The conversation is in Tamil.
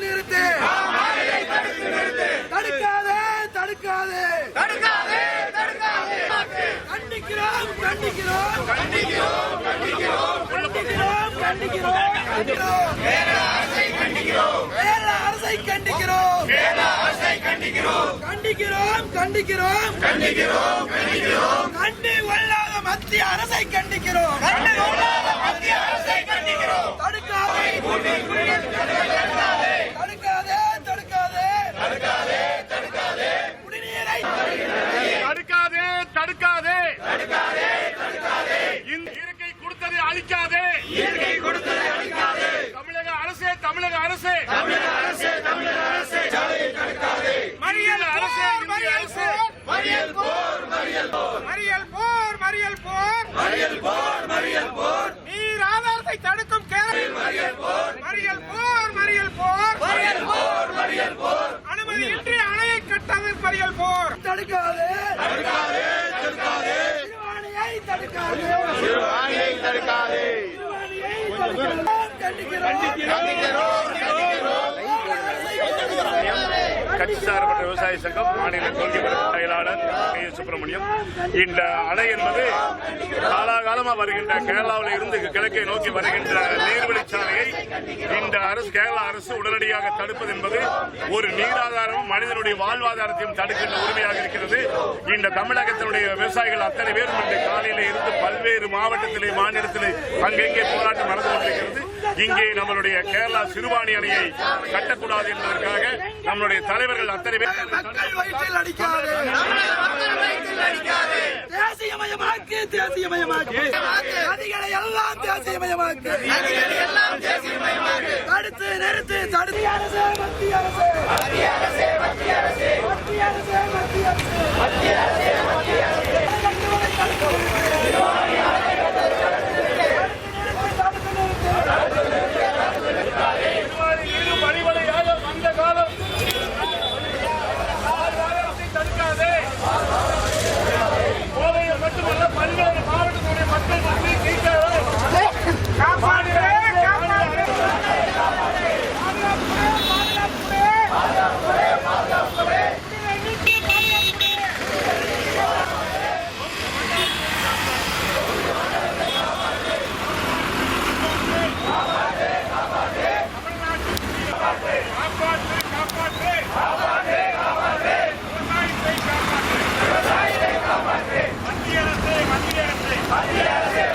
நிறுத்து. தடுக்காதே தடுக்காதே தடுக்காதே தடுக்காதே. கண்டிக்கிறோம் கண்டிக்கிறோம் கண்டிக்கிறோம் கண்டிக்கிறோம் கண்டிக்கிறோம் கண்டிக்கிறோம் கண்டிக்கிறோம். கேரள அரசை கண்டிக்கிறோம். கேரள அரசை கண்டிக்கிறோம். கேரள அரசை கண்டிக்கிறோம். கண்டிக்கிறோம் கண்டிக்கிறோம் கண்டிக்கிறோம் கண்டிக்கிறோம். கண்டி கொள்ளாத மத்திய அரசை கண்டிக்கிறோம். கண்டி கொள்ளாத மத்திய அரசை கண்டிக்கிறோம். தடுக்காதே தடுக்காதே தடுக்காதே தடுக்காதே தடுக்காதே தடுக்காதே. குடிநீரை தடுக்காதே தடுக்காதே தடுக்காதே தடுக்காதே. இயற்கை கொடுத்ததை அழிக்காதே. இயற்கை கொடுத்ததை அழிக்காதே. தமிழக அரசே தமிழக அரசே தமிழக அரசே தமிழக அரசே. சாலையை தடுக்காதே. மறியல் அரசே இந்திய அரசே. மறியல் போர் மறியல் போர் மறியல் போர் மறியல் போர் மறியல் போர் மறியல் போர். நீர் ஆதாரத்தை தடுக்கும் கேரள மறியல் போர் மறியல் போர் மறியல் போர் மறியல் போர் மறியல் போர். அனுமதியின்றி அணையை கட்டாமல் மறியல் போர். தடுக்காதே தடுக்காதே தடுக்காதே. சிறுவாணியை தடுக்காதே. சிறுவாணியை தடுக்காதே. கட்சி சார்பற்ற விவசாய சங்கம் மாநில கொள்கை செயலாளர் கே சுப்பிரமணியம். இந்த அணை என்பது காலாகாலமாக வருகின்ற கேரளாவில் இருந்து கிழக்கை நோக்கி வருகின்ற நீர்வழிச்சாலையை இந்த அரசு கேரள அரசு உடனடியாக தடுப்பது என்பது ஒரு நீராதாரமும் மனிதனுடைய வாழ்வாதாரத்தையும் தடுக்கின்ற உரிமையாக இருக்கிறது. இந்த தமிழகத்தினுடைய விவசாயிகள் அத்தனை பேரும் இன்று காலையில இருந்து பல்வேறு மாவட்டத்திலே மாநிலத்திலே அங்கெங்கே போராட்டம் நடந்து கொண்டிருக்கிறது. இங்கே நம்மளுடைய கேரளா சிறுவாணி அணையை கட்டக்கூடாது என்பதற்காக நம்மளுடைய தலைவர்கள் அத்தனை பேர் தேசியமயமாக்கு தேசியமயமாக்கு நதிகளை எல்லாம் தேசியமயமாக்கு தடுத்து நிறுத்து. தடுத்து அரசு மத்திய அரசு மத்திய அரசு மத்திய அரசு மத்திய அரசு மத்திய அரசு மத்திய அரசு.